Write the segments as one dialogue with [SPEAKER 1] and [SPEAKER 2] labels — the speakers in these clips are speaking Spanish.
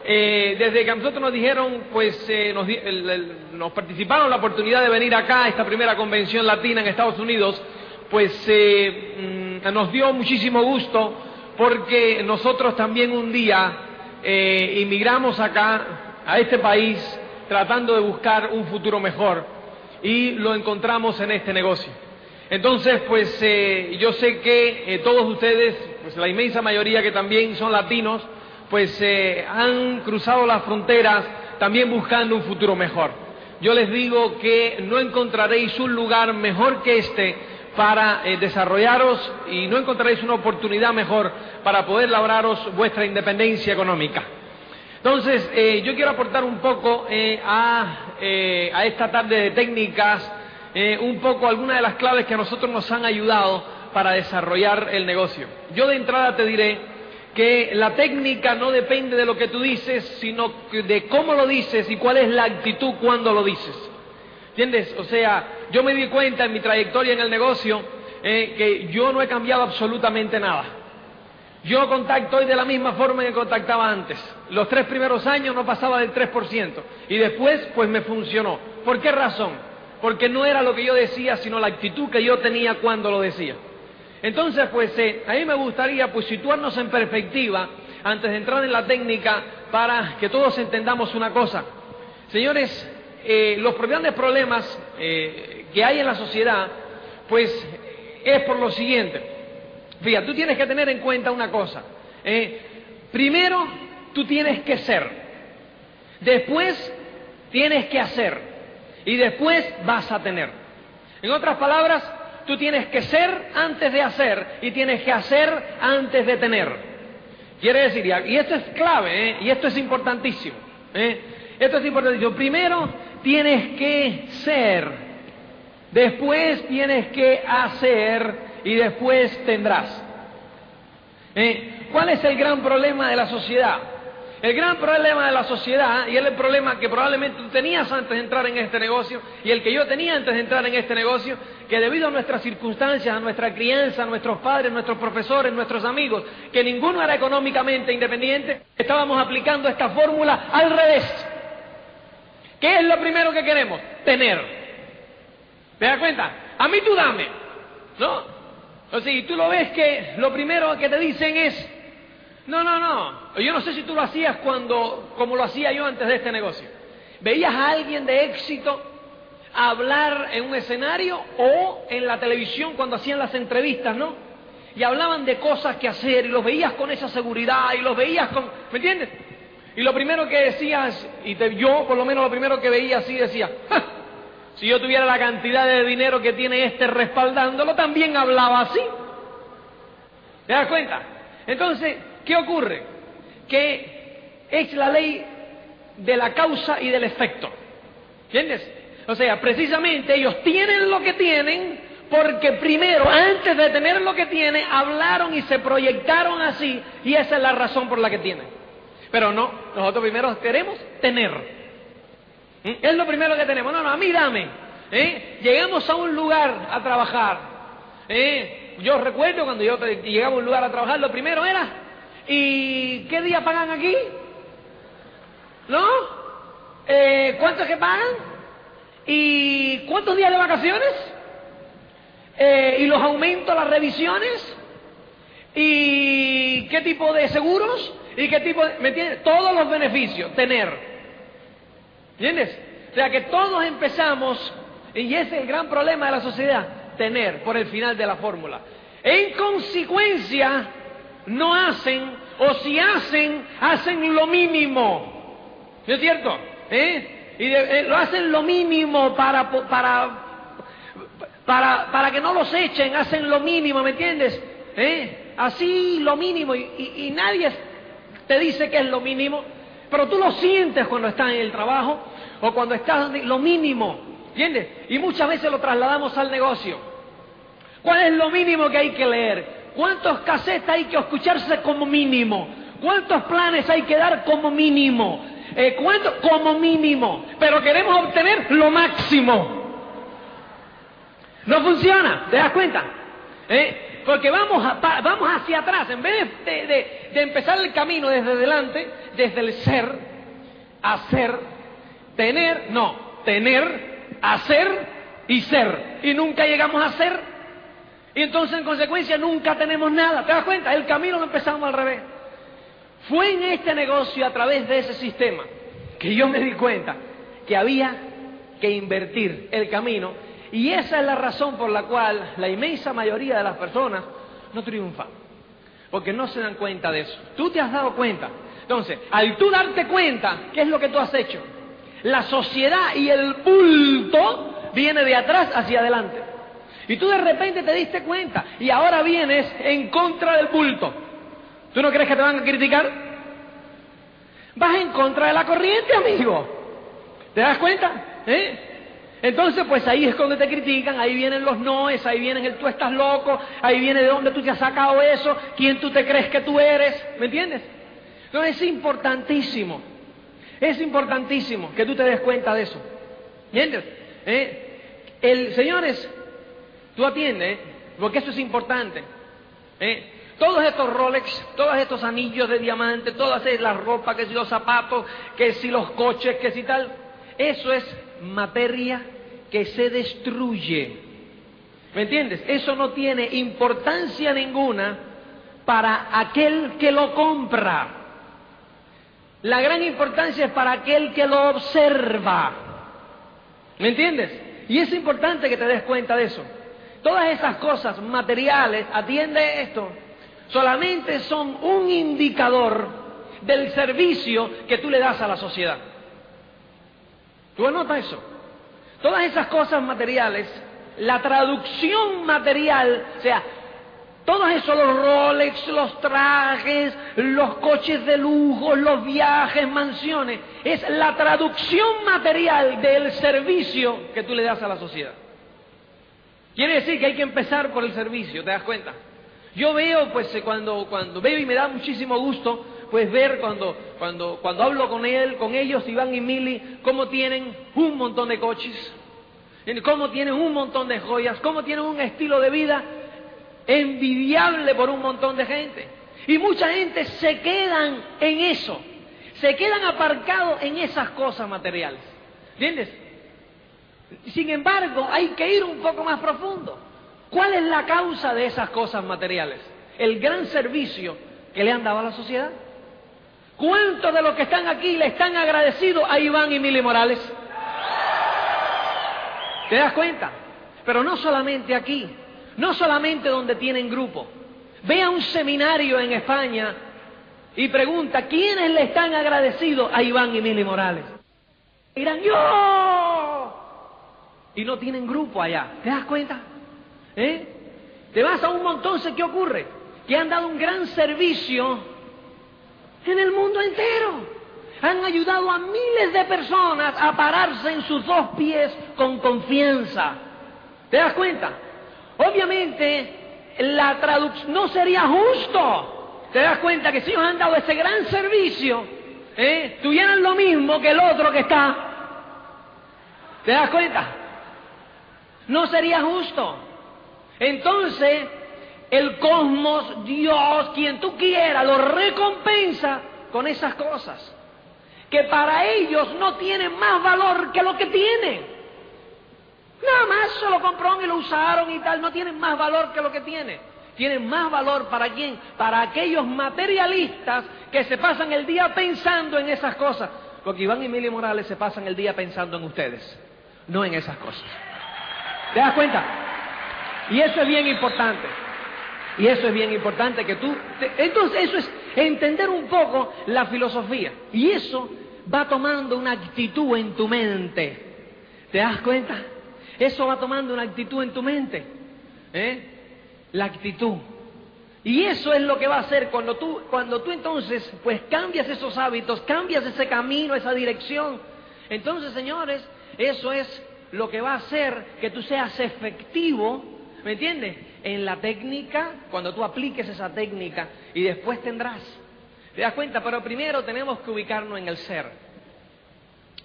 [SPEAKER 1] desde que a nosotros nos dijeron, pues nos participaron la oportunidad de venir acá a esta primera convención latina en Estados Unidos, pues nos dio muchísimo gusto porque nosotros también un día inmigramos acá a este país tratando de buscar un futuro mejor y lo encontramos en este negocio. Entonces, pues yo sé que todos ustedes, pues la inmensa mayoría que también son latinos, pues han cruzado las fronteras también buscando un futuro mejor. Yo les digo que no encontraréis un lugar mejor que este para desarrollaros y no encontraréis una oportunidad mejor para poder labraros vuestra independencia económica. Entonces, yo quiero aportar un poco a esta tarde de técnicas, un poco algunas de las claves que a nosotros nos han ayudado para desarrollar el negocio. Yo de entrada te diré que la técnica no depende de lo que tú dices, sino de cómo lo dices y cuál es la actitud cuando lo dices. ¿Entiendes? O sea, yo me di cuenta en mi trayectoria en el negocio que yo no he cambiado absolutamente nada. Yo contacto hoy de la misma forma que contactaba antes. Los 3 primeros años no pasaba del 3%. Y después, pues me funcionó. ¿Por qué razón? Porque no era lo que yo decía, sino la actitud que yo tenía cuando lo decía. Entonces, pues a mí me gustaría pues situarnos en perspectiva antes de entrar en la técnica para que todos entendamos una cosa. Señores, los grandes problemas que hay en la sociedad, pues es por lo siguiente. Fíjate, tú tienes que tener en cuenta una cosa. Primero, tú tienes que ser. Después, tienes que hacer. Y después vas a tener. En otras palabras, tú tienes que ser antes de hacer y tienes que hacer antes de tener. Quiere decir, y esto es clave, y esto es importantísimo. Esto es importantísimo. Primero tienes que ser, después tienes que hacer y después tendrás. ¿Cuál es el gran problema de la sociedad? El gran problema de la sociedad, y es el problema que probablemente tú tenías antes de entrar en este negocio, y el que yo tenía antes de entrar en este negocio, que debido a nuestras circunstancias, a nuestra crianza, a nuestros padres, nuestros profesores, nuestros amigos, que ninguno era económicamente independiente, estábamos aplicando esta fórmula al revés. ¿Qué es lo primero que queremos? Tener. ¿Te das cuenta? A mí tú dame, ¿no? O sea, y tú lo ves que lo primero que te dicen es, no. Yo no sé si tú lo hacías como lo hacía yo antes de este negocio. Veías a alguien de éxito hablar en un escenario o en la televisión cuando hacían las entrevistas, ¿no? Y hablaban de cosas que hacer y los veías con esa seguridad y los veías con... ¿Me entiendes? Y lo primero que decías, yo por lo menos lo primero que veía así decía, ¡ja! Si yo tuviera la cantidad de dinero que tiene este respaldándolo, también hablaba así. ¿Te das cuenta? Entonces, ¿qué ocurre? Que es la ley de la causa y del efecto. ¿Entiendes? O sea, precisamente ellos tienen lo que tienen porque primero, antes de tener lo que tienen, hablaron y se proyectaron así, y esa es la razón por la que tienen. Pero no, nosotros primero queremos tener. Es lo primero que tenemos. No, a mí dame. Llegamos a un lugar a trabajar. Yo recuerdo cuando yo llegaba a un lugar a trabajar, lo primero era, ¿y qué día pagan aquí? ¿No? ¿Cuánto es que pagan? ¿Y cuántos días de vacaciones? ¿Y los aumentos, las revisiones? ¿Y qué tipo de seguros? ¿Y qué tipo de...? ¿Me entiendes? Todos los beneficios, tener. ¿Entiendes? O sea que todos empezamos, y ese es el gran problema de la sociedad, tener por el final de la fórmula. En consecuencia, no hacen, o si hacen lo mínimo. ¿No es cierto? Lo hacen lo mínimo para que no los echen, hacen lo mínimo, ¿me entiendes? Así lo mínimo, y nadie te dice que es lo mínimo, pero tú lo sientes cuando estás en el trabajo o cuando estás lo mínimo, ¿entiendes? Y muchas veces lo trasladamos al negocio. ¿Cuál es lo mínimo que hay que leer? ¿Cuántos cassettes hay que escucharse como mínimo? ¿Cuántos planes hay que dar como mínimo? ¿Cuánto? Como mínimo. Pero queremos obtener lo máximo. No funciona, ¿te das cuenta? Porque vamos hacia atrás. En vez de empezar el camino desde delante, desde el ser, hacer, tener, no, tener, hacer y ser. Y nunca llegamos a ser. Y entonces, en consecuencia, nunca tenemos nada. ¿Te das cuenta? El camino lo empezamos al revés. Fue en este negocio, a través de ese sistema, que yo me di cuenta que había que invertir el camino. Y esa es la razón por la cual la inmensa mayoría de las personas no triunfan. Porque no se dan cuenta de eso. Tú te has dado cuenta. Entonces, al tú darte cuenta, ¿qué es lo que tú has hecho? La sociedad y el bulto viene de atrás hacia adelante. Y tú de repente te diste cuenta y ahora vienes en contra del bulto. ¿Tú no crees que te van a criticar? Vas en contra de la corriente, amigo. ¿Te das cuenta? Entonces, pues ahí es cuando te critican, ahí vienen los noes, ahí vienen el tú estás loco, ahí viene de dónde tú te has sacado eso, quién tú te crees que tú eres, ¿me entiendes? Entonces es importantísimo que tú te des cuenta de eso, ¿entiendes? Señores, tú atiendes, porque eso es importante, todos estos Rolex, todos estos anillos de diamante, todas las ropas, que si los zapatos, que si los coches, que si tal, eso es materia que se destruye. ¿Me entiendes? Eso no tiene importancia ninguna para aquel que lo compra. La gran importancia es para aquel que lo observa. ¿Me entiendes? Y es importante que te des cuenta de eso. Todas esas cosas materiales, atiende esto, solamente son un indicador del servicio que tú le das a la sociedad. ¿Tú anotas eso? Todas esas cosas materiales, la traducción material, o sea, todos esos, los Rolex, los trajes, los coches de lujo, los viajes, mansiones, es la traducción material del servicio que tú le das a la sociedad. Quiere decir que hay que empezar por el servicio, ¿te das cuenta? Yo veo, pues, cuando veo y me da muchísimo gusto, pues ver cuando hablo con ellos, Iván y Mili, cómo tienen un montón de coches, cómo tienen un montón de joyas, cómo tienen un estilo de vida envidiable por un montón de gente. Y mucha gente se quedan en eso, se quedan aparcados en esas cosas materiales, ¿entiendes? Sin embargo, hay que ir un poco más profundo. ¿Cuál es la causa de esas cosas materiales? El gran servicio que le han dado a la sociedad. ¿Cuántos de los que están aquí le están agradecidos a Iván y Mili Morales? ¿Te das cuenta? Pero no solamente aquí, no solamente donde tienen grupo. Ve a un seminario en España y pregunta, ¿quiénes le están agradecidos a Iván y Mili Morales? Dirán, ¡yo! Y no tienen grupo allá. ¿Te das cuenta? Te vas a un montón, ¿qué ocurre? Que han dado un gran servicio en el mundo entero. Han ayudado a miles de personas a pararse en sus dos pies con confianza. ¿Te das cuenta? Obviamente, la traducción no sería justo. ¿Te das cuenta que si ellos han dado ese gran servicio, tuvieran lo mismo que el otro que está? ¿Te das cuenta? No sería justo. Entonces, el cosmos, Dios, quien tú quieras, lo recompensa con esas cosas que para ellos no tienen más valor que lo que tienen. Nada más se lo compraron y lo usaron y tal, no tienen más valor que lo que tienen. Tienen más valor ¿para quién? Para aquellos materialistas que se pasan el día pensando en esas cosas. Porque Iván y Mili Morales se pasan el día pensando en ustedes, no en esas cosas. ¿Te das cuenta? Y eso es bien importante. Y eso es bien importante que tú... Entonces eso es entender un poco la filosofía. Y eso va tomando una actitud en tu mente. ¿Te das cuenta? Eso va tomando una actitud en tu mente. La actitud. Y eso es lo que va a hacer cuando tú entonces pues cambias esos hábitos, cambias ese camino, esa dirección. Entonces, señores, eso es lo que va a hacer que tú seas efectivo, ¿me entiendes? En la técnica, cuando tú apliques esa técnica, y después tendrás. ¿Te das cuenta? Pero primero tenemos que ubicarnos en el ser.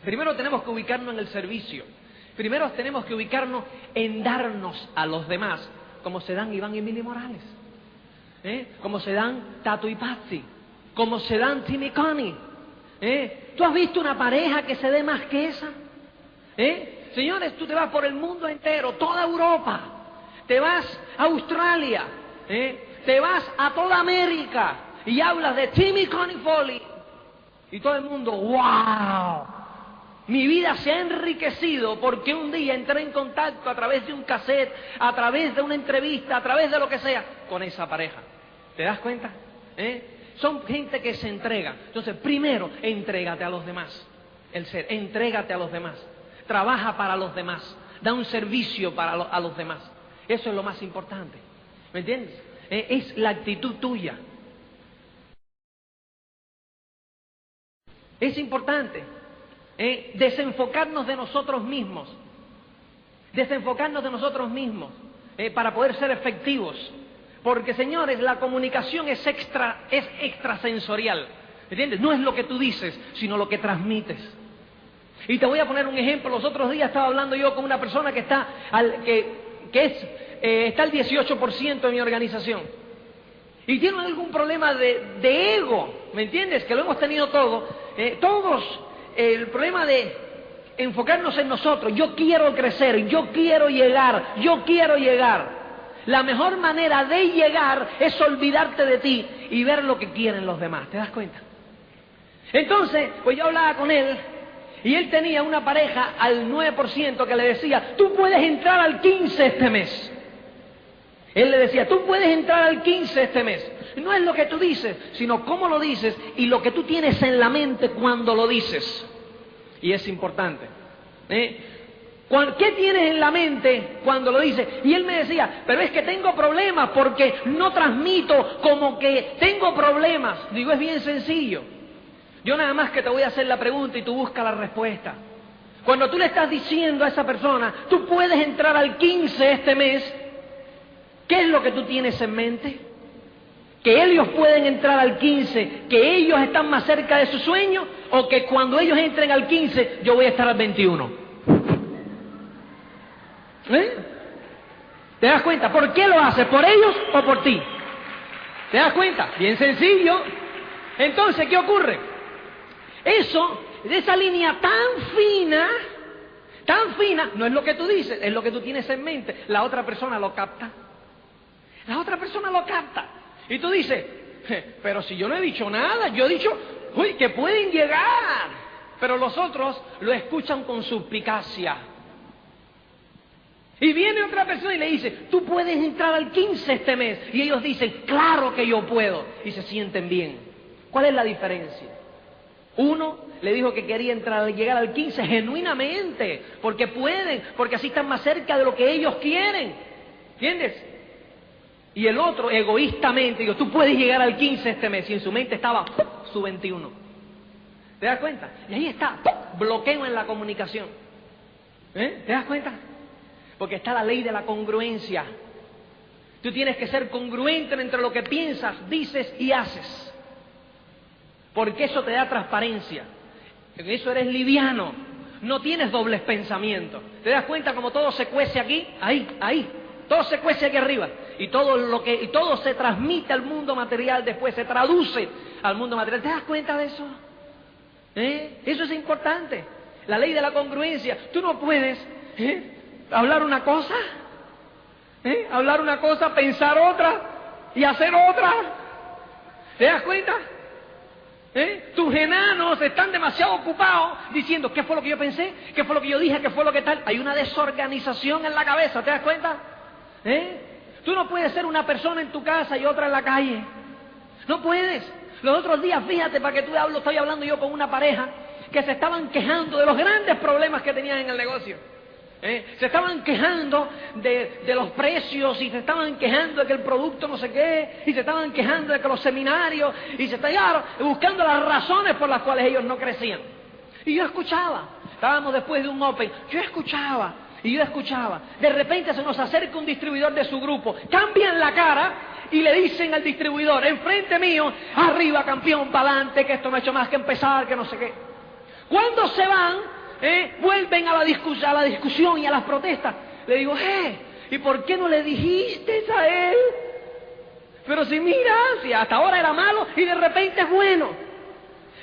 [SPEAKER 1] Primero tenemos que ubicarnos en el servicio. Primero tenemos que ubicarnos en darnos a los demás. como se dan Iván y Mili Morales, como se dan Tato y Patsy, como se dan Tim y Connie. ¿Tú has visto una pareja que se dé más que esa? Señores, tú te vas por el mundo entero, toda Europa, te vas a Australia, te vas a toda América y hablas de Tim y Connie Foley y todo el mundo, ¡wow! Mi vida se ha enriquecido porque un día entré en contacto a través de un cassette, a través de una entrevista, a través de lo que sea, con esa pareja. ¿Te das cuenta? Son gente que se entrega. Entonces, primero, entrégate a los demás. Entrégate a los demás. Trabaja para los demás. Da un servicio a los demás. Eso es lo más importante. ¿Me entiendes? Es la actitud tuya. Es importante desenfocarnos de nosotros mismos. Desenfocarnos de nosotros mismos para poder ser efectivos. Porque, señores, la comunicación es extrasensorial. ¿Entiendes? No es lo que tú dices, sino lo que transmites. Y te voy a poner un ejemplo. Los otros días estaba hablando yo con una persona que está está al 18% en mi organización. Y tiene algún problema de ego, ¿me entiendes? Que lo hemos tenido todos. El problema de enfocarnos en nosotros. Yo quiero crecer, yo quiero llegar, yo quiero llegar. La mejor manera de llegar es olvidarte de ti y ver lo que quieren los demás. ¿Te das cuenta? Entonces, pues yo hablaba con él y él tenía una pareja al 9% que le decía, tú puedes entrar al 15 este mes. Él le decía, tú puedes entrar al 15 este mes. No es lo que tú dices, sino cómo lo dices y lo que tú tienes en la mente cuando lo dices. Y es importante. ¿Qué tienes en la mente cuando lo dices? Y él me decía, pero es que tengo problemas porque no transmito como que tengo problemas. Digo, es bien sencillo. Yo nada más que te voy a hacer la pregunta y tú buscas la respuesta. Cuando tú le estás diciendo a esa persona, tú puedes entrar al 15 este mes, ¿qué es lo que tú tienes en mente? Que ellos pueden entrar al 15, que ellos están más cerca de su sueño, o que cuando ellos entren al 15, yo voy a estar al 21. ¿Te das cuenta? ¿Por qué lo haces? ¿Por ellos o por ti? ¿Te das cuenta? Bien sencillo. Entonces, ¿qué ocurre? Esa línea tan fina, no es lo que tú dices, es lo que tú tienes en mente. La otra persona lo capta. La otra persona lo capta. Y tú dices, pero si yo no he dicho nada, yo he dicho, uy, que pueden llegar. Pero los otros lo escuchan con suspicacia. Y viene otra persona y le dice, tú puedes entrar al 15 este mes. Y ellos dicen, claro que yo puedo. Y se sienten bien. ¿Cuál es la diferencia? Uno le dijo que quería llegar al 15 genuinamente, porque pueden, porque así están más cerca de lo que ellos quieren. ¿Entiendes? Y el otro, egoístamente, digo, tú puedes llegar al 15 este mes. Y en su mente estaba su 21. ¿Te das cuenta? Y ahí está, bloqueo en la comunicación. ¿Te das cuenta? Porque está la ley de la congruencia. Tú tienes que ser congruente entre lo que piensas, dices y haces. Porque eso te da transparencia. En eso eres liviano. No tienes dobles pensamientos. ¿Te das cuenta como todo se cuece aquí? Ahí. Todo se cuece aquí arriba. Y todo se transmite al mundo material, después se traduce al mundo material. ¿Te das cuenta de eso? Eso es importante. La ley de la congruencia. Tú no puedes hablar una cosa, pensar otra y hacer otra. ¿Te das cuenta? Tus enanos están demasiado ocupados diciendo ¿qué fue lo que yo pensé? ¿Qué fue lo que yo dije? ¿Qué fue lo que tal? Hay una desorganización en la cabeza, ¿te das cuenta? Tú no puedes ser una persona en tu casa y otra en la calle. No puedes. Los otros días, fíjate, para que tú hables, estoy hablando yo con una pareja que se estaban quejando de los grandes problemas que tenían en el negocio. Se estaban quejando de los precios y se estaban quejando de que el producto no sé qué y se estaban quejando de que los seminarios y se estaban buscando las razones por las cuales ellos no crecían. Y yo escuchaba, estábamos después de un Open, yo escuchaba. De repente se nos acerca un distribuidor de su grupo, cambian la cara y le dicen al distribuidor, enfrente mío, arriba campeón, para adelante, que esto no ha hecho más que empezar, que no sé qué. Cuando se van, vuelven a la discusión y a las protestas. Le digo,
[SPEAKER 2] ¿Y por qué no le dijiste a él? Pero si mira, si hasta ahora era malo y de repente es bueno.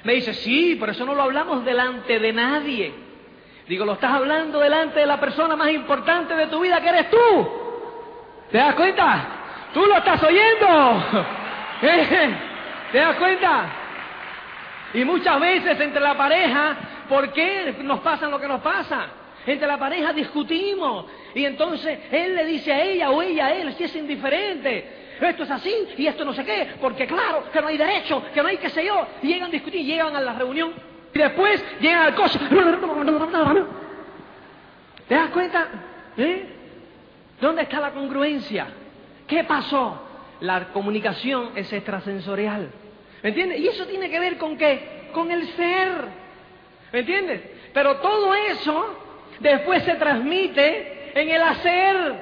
[SPEAKER 2] Me dice, sí, pero eso no lo hablamos delante de nadie. Digo, lo estás hablando delante de la persona más importante de tu vida, que eres tú. ¿Te das cuenta? Tú lo estás oyendo. ¿Te das cuenta? Y muchas veces entre la pareja, ¿por qué nos pasa lo que nos pasa? Entre la pareja discutimos y entonces él le dice a ella o ella a él, si es indiferente, esto es así y esto no sé qué, porque claro, que no hay derecho, que no hay qué sé yo, y llegan a discutir, llegan a la reunión y después llegan al coche. ¿Te das cuenta? ¿Dónde está la congruencia? ¿Qué pasó? La comunicación es extrasensorial. ¿Me entiendes? Y eso tiene que ver con ¿qué? Con el ser. ¿Me entiendes? Pero todo eso después se transmite en el hacer.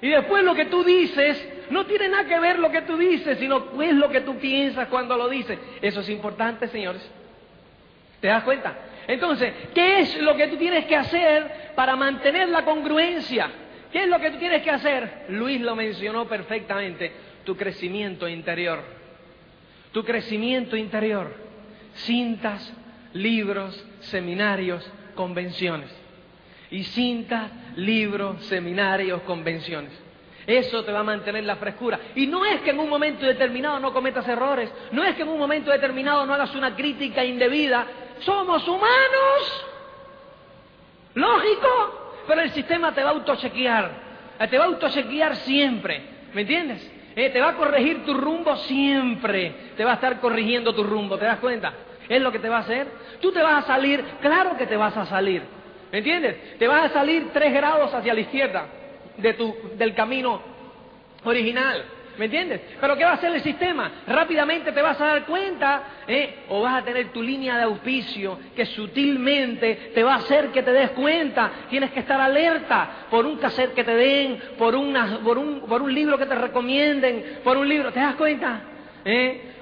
[SPEAKER 2] Y después lo que tú dices no tiene nada que ver lo que tú dices, sino es lo que tú piensas cuando lo dices. Eso es importante, señores. ¿Te das cuenta? Entonces, ¿qué es lo que tú tienes que hacer para mantener la congruencia? ¿Qué es lo que tú tienes que hacer? Luis lo mencionó perfectamente. Tu crecimiento interior. Tu crecimiento interior. Cintas, libros, seminarios, convenciones. Y cintas, libros, seminarios, convenciones. Eso te va a mantener la frescura. Y no es que en un momento determinado no cometas errores. No es que en un momento determinado no hagas una crítica indebida. Somos humanos. Lógico. Pero el sistema te va a autochequear. Te va a autochequear siempre. ¿Me entiendes? Te va a corregir tu rumbo siempre. Te va a estar corrigiendo tu rumbo. ¿Te das cuenta? Es lo que te va a hacer. Tú te vas a salir. Claro que te vas a salir. ¿Me entiendes? Te vas a salir 3 grados hacia la izquierda del camino original. ¿Me entiendes? Pero ¿qué va a hacer el sistema? Rápidamente te vas a dar cuenta, o vas a tener tu línea de auspicio que sutilmente te va a hacer que te des cuenta. Tienes que estar alerta por un cassette que te den, por un libro que te recomienden, por un libro. ¿Te das cuenta?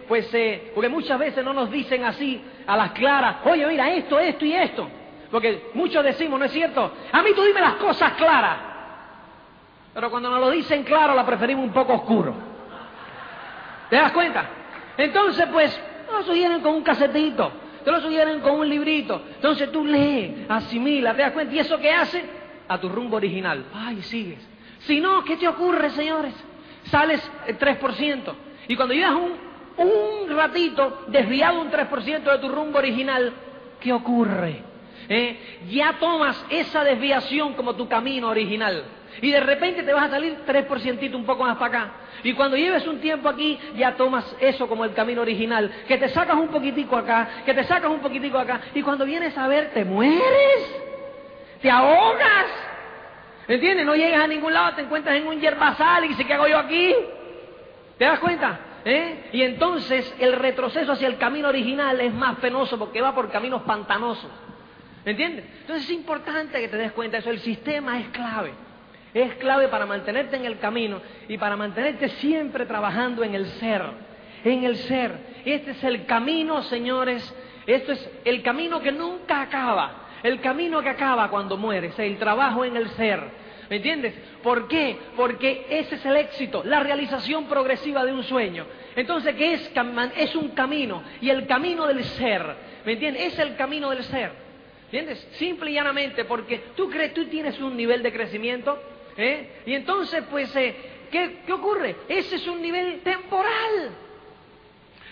[SPEAKER 2] Porque muchas veces no nos dicen así a las claras, oye, mira, esto y esto. Porque muchos decimos, ¿no es cierto? A mí tú dime las cosas claras. Pero cuando nos lo dicen claro, la preferimos un poco oscuro. ¿Te das cuenta? Entonces, pues, no lo sugieren con un casetito, te lo sugieren con un librito. Entonces tú lees, asimila, ¿te das cuenta? ¿Y eso qué hace? A tu rumbo original. Ay, sigues. Si no, ¿qué te ocurre, señores? Sales el 3%. Y cuando llevas un ratito desviado un 3% de tu rumbo original, ¿qué ocurre? Ya tomas esa desviación como tu camino original. Y de repente te vas a salir 3% un poco más para acá. Y cuando lleves un tiempo aquí, ya tomas eso como el camino original. Que te sacas un poquitico acá, que te sacas un poquitico acá. Y cuando vienes a ver, te mueres. Te ahogas. ¿Entiendes? No llegas a ningún lado, te encuentras en un yerbazal y dices, ¿qué hago yo aquí? ¿Te das cuenta? Y entonces el retroceso hacia el camino original es más penoso porque va por caminos pantanosos. ¿Entiendes? Entonces es importante que te des cuenta de eso. El sistema es clave. Es clave para mantenerte en el camino y para mantenerte siempre trabajando en el ser. En el ser. Este es el camino, señores. Este es el camino que nunca acaba. El camino que acaba cuando mueres. El trabajo en el ser. ¿Me entiendes? ¿Por qué? Porque ese es el éxito, la realización progresiva de un sueño. Entonces, ¿qué es? Es un camino. Y el camino del ser. ¿Me entiendes? Es el camino del ser. ¿Entiendes? Simple y llanamente, porque tú tienes un nivel de crecimiento. Y entonces, pues, ¿qué ocurre? Ese es un nivel temporal.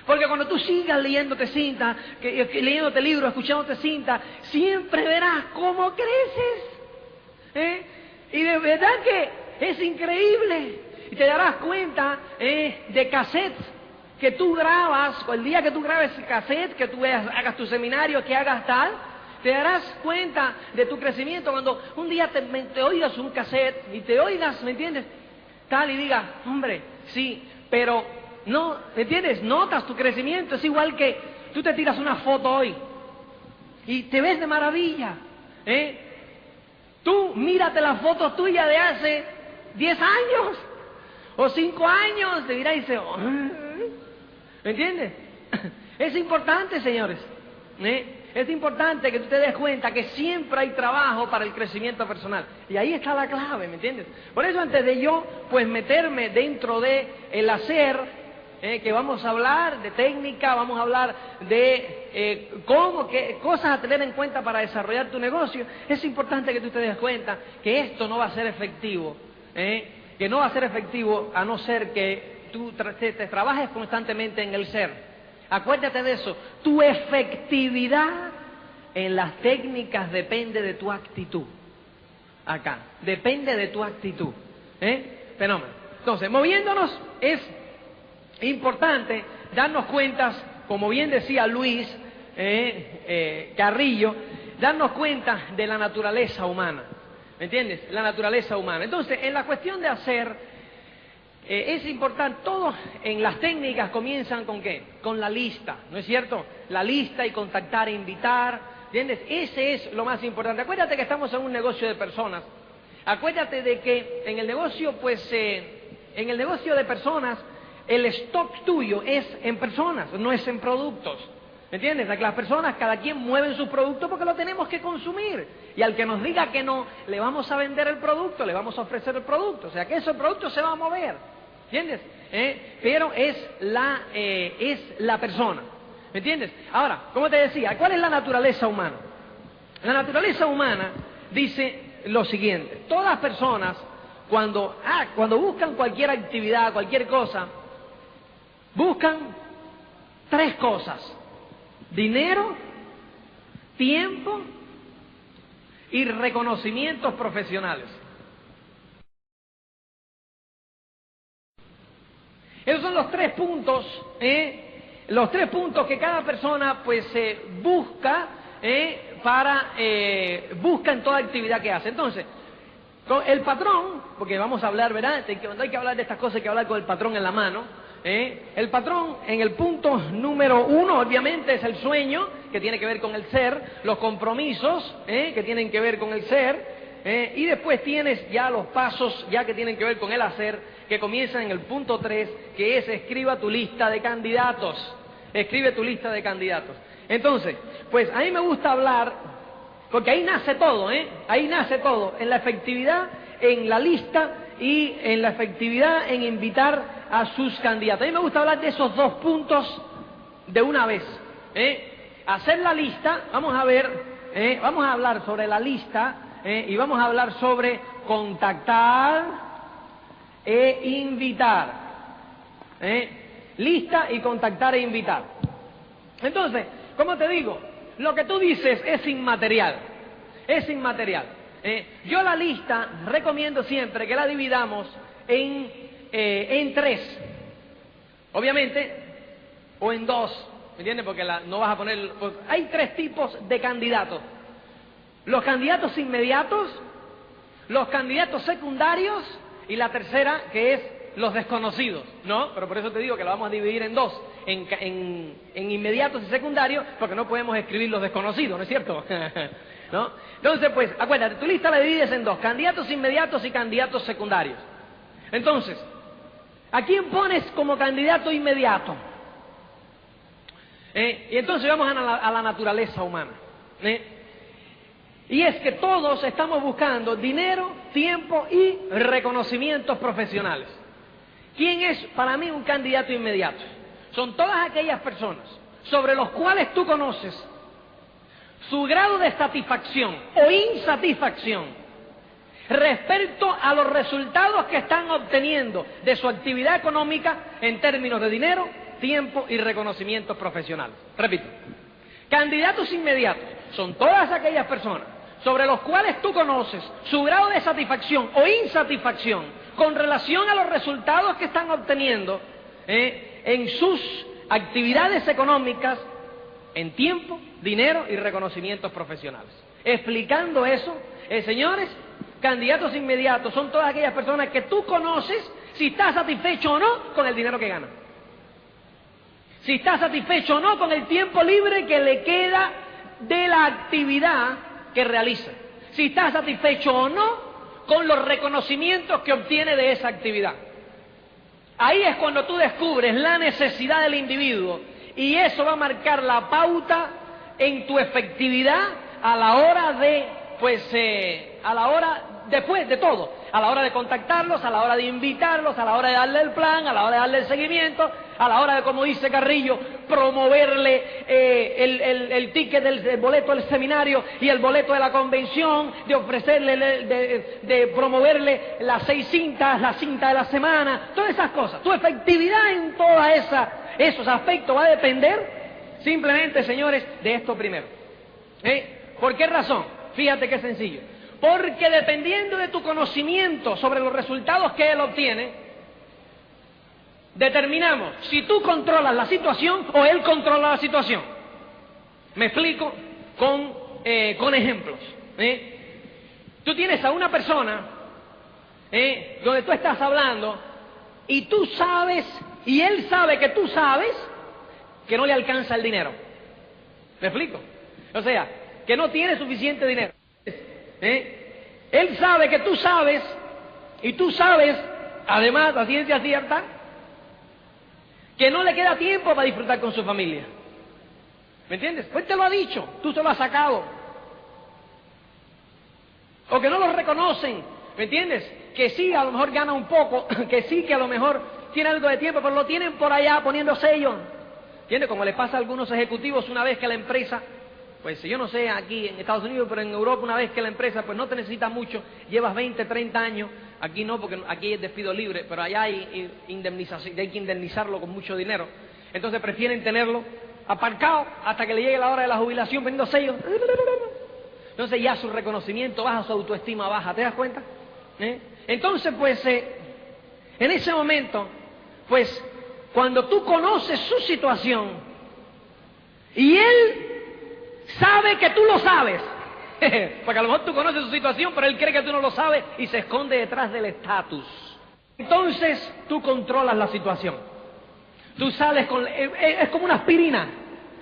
[SPEAKER 2] Porque cuando tú sigas leyéndote cinta, leyéndote libros, escuchándote cinta, siempre verás cómo creces. Y de verdad que es increíble. Y te darás cuenta de cassettes que tú grabas, o el día que tú grabes cassette, que tú hagas tu seminario, que hagas tal, te darás cuenta de tu crecimiento cuando un día te oigas un cassette y te oigas, ¿me entiendes? Tal y digas, hombre, sí, pero no, ¿me entiendes? Notas tu crecimiento. Es igual que tú te tiras una foto hoy y te ves de maravilla. Tú mírate la foto tuya de hace 10 años o 5 años, te dirás y dices, ¿me entiendes? Es importante, señores. Es importante que tú te des cuenta que siempre hay trabajo para el crecimiento personal. Y ahí está la clave, ¿me entiendes? Por eso antes de yo, pues, meterme dentro de el hacer, que vamos a hablar de técnica, vamos a hablar de qué cosas a tener en cuenta para desarrollar tu negocio, es importante que tú te des cuenta que esto no va a ser efectivo, que no va a ser efectivo a no ser que tú te trabajes constantemente en el ser. Acuérdate de eso, tu efectividad en las técnicas depende de tu actitud. Acá, depende de tu actitud. Fenómeno. Entonces, moviéndonos es importante darnos cuenta, como bien decía Luis Carrillo, darnos cuenta de la naturaleza humana. ¿Me entiendes? La naturaleza humana. Entonces, en la cuestión de hacer, es importante, todos en las técnicas comienzan ¿con qué? Con la lista, ¿no es cierto? La lista y contactar e invitar, ¿entiendes? Ese es lo más importante. Acuérdate que estamos en un negocio de personas. Acuérdate de que en el negocio, pues, en el negocio de personas, el stock tuyo es en personas, no es en productos. ¿Me entiendes? Las personas, cada quien mueve sus productos porque lo tenemos que consumir. Y al que nos diga que no, le vamos a vender el producto, le vamos a ofrecer el producto. O sea, que ese producto se va a mover. ¿Entiendes? Pero es la persona. ¿Me entiendes? Ahora, como te decía, ¿cuál es la naturaleza humana? La naturaleza humana dice lo siguiente. Todas las personas, cuando buscan cualquier actividad, cualquier cosa, buscan tres cosas: dinero, tiempo y reconocimientos profesionales. Esos son los tres puntos, que cada persona pues busca busca en toda actividad que hace. Entonces, con el patrón, porque vamos a hablar, ¿verdad? Cuando hay que hablar de estas cosas hay que hablar con el patrón en la mano. El patrón en el punto número 1 obviamente es el sueño, que tiene que ver con el ser, los compromisos, que tienen que ver con el ser, y después tienes ya los pasos ya que tienen que ver con el hacer, que comienzan en el punto 3, que es escriba tu lista de candidatos. Escribe tu lista de candidatos. Entonces, pues a mí me gusta hablar, porque ahí nace todo, ahí nace todo, en la efectividad, en la lista y en la efectividad en invitar a sus candidatos. A mí me gusta hablar de esos dos puntos de una vez. Hacer la lista, vamos a ver, vamos a hablar sobre la lista y vamos a hablar sobre contactar e invitar. Lista y contactar e invitar. Entonces, como te digo, lo que tú dices es inmaterial. Es inmaterial. Yo la lista recomiendo siempre que la dividamos en tres. Obviamente, o en dos. ¿Me entiendes? Porque no vas a poner... Pues, hay tres tipos de candidatos. Los candidatos inmediatos, los candidatos secundarios y la tercera, que es los desconocidos, ¿no? Pero por eso te digo que lo vamos a dividir en dos, en inmediatos y secundarios, porque no podemos escribir los desconocidos, ¿no es cierto? ¿No? Entonces, pues, acuérdate, tu lista la divides en dos, candidatos inmediatos y candidatos secundarios. Entonces, ¿a quién pones como candidato inmediato? Y entonces vamos a la naturaleza humana. Y es que todos estamos buscando dinero, tiempo y reconocimientos profesionales. ¿Quién es para mí un candidato inmediato? Son todas aquellas personas sobre los cuales tú conoces su grado de satisfacción o insatisfacción respecto a los resultados que están obteniendo de su actividad económica en términos de dinero, tiempo y reconocimientos profesionales. Repito, candidatos inmediatos son todas aquellas personas sobre los cuales tú conoces su grado de satisfacción o insatisfacción con relación a los resultados que están obteniendo en sus actividades económicas en tiempo, dinero y reconocimientos profesionales. Explicando eso, señores, candidatos inmediatos son todas aquellas personas que tú conoces si está satisfecho o no con el dinero que gana. Si está satisfecho o no con el tiempo libre que le queda de la actividad que realiza. Si está satisfecho o no con los reconocimientos que obtiene de esa actividad. Ahí es cuando tú descubres la necesidad del individuo y eso va a marcar la pauta en tu efectividad a la hora de, después de todo, a la hora de contactarlos, a la hora de invitarlos, a la hora de darle el plan, a la hora de darle el seguimiento, a la hora de, como dice Carrillo, promoverle el ticket del boleto del seminario y el boleto de la convención, de ofrecerle, de promoverle las 6 cintas, la cinta de la semana, todas esas cosas. Tu efectividad en todos esos aspectos va a depender simplemente, señores, de esto primero. ¿Por qué razón? Fíjate qué sencillo. Porque dependiendo de tu conocimiento sobre los resultados que él obtiene, determinamos si tú controlas la situación o él controla la situación. Me explico con ejemplos. Tú tienes a una persona donde tú estás hablando y tú sabes, y él sabe que tú sabes que no le alcanza el dinero. ¿Me explico? O sea, que no tiene suficiente dinero. Él sabe que tú sabes, y tú sabes, además, a ciencia cierta, que no le queda tiempo para disfrutar con su familia. ¿Me entiendes? Pues te lo ha dicho, tú se lo has sacado. O que no lo reconocen, ¿me entiendes? Que sí, a lo mejor gana un poco, que sí, que a lo mejor tiene algo de tiempo, pero lo tienen por allá poniendo sellos. ¿Entiendes? Como le pasa a algunos ejecutivos una vez que la empresa, pues yo no sé aquí en Estados Unidos, pero en Europa una vez que la empresa pues no te necesita mucho, llevas 20, 30 años, aquí no, porque aquí es despido libre, pero allá hay indemnización, hay que indemnizarlo con mucho dinero. Entonces prefieren tenerlo aparcado hasta que le llegue la hora de la jubilación poniendo sellos. Entonces ya su reconocimiento baja, su autoestima baja, ¿te das cuenta? Entonces pues en ese momento, pues cuando tú conoces su situación y él sabe que tú lo sabes, porque a lo mejor tú conoces su situación, pero él cree que tú no lo sabes y se esconde detrás del estatus. Entonces tú controlas la situación. Tú sales con... es como una aspirina,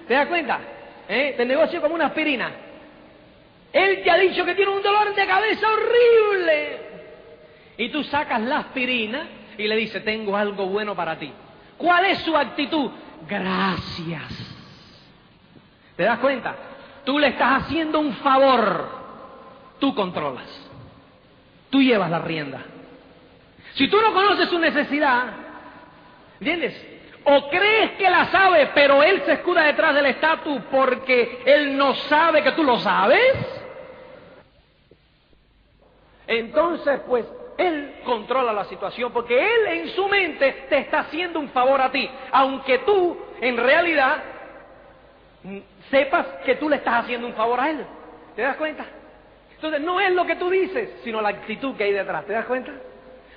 [SPEAKER 2] ¿te das cuenta? Te negocio como una aspirina. Él te ha dicho que tiene un dolor de cabeza horrible y tú sacas la aspirina y le dices, tengo algo bueno para ti. ¿Cuál es su actitud? Gracias. ¿Te das cuenta? Tú le estás haciendo un favor. Tú controlas. Tú llevas la rienda. Si tú no conoces su necesidad, ¿entiendes? O crees que la sabe, pero él se escuda detrás del estatus porque él no sabe que tú lo sabes, entonces pues él controla la situación, porque él en su mente te está haciendo un favor a ti, aunque tú en realidad sepas que tú le estás haciendo un favor a él. ¿Te das cuenta? Entonces no es lo que tú dices, sino la actitud que hay detrás. ¿Te das cuenta?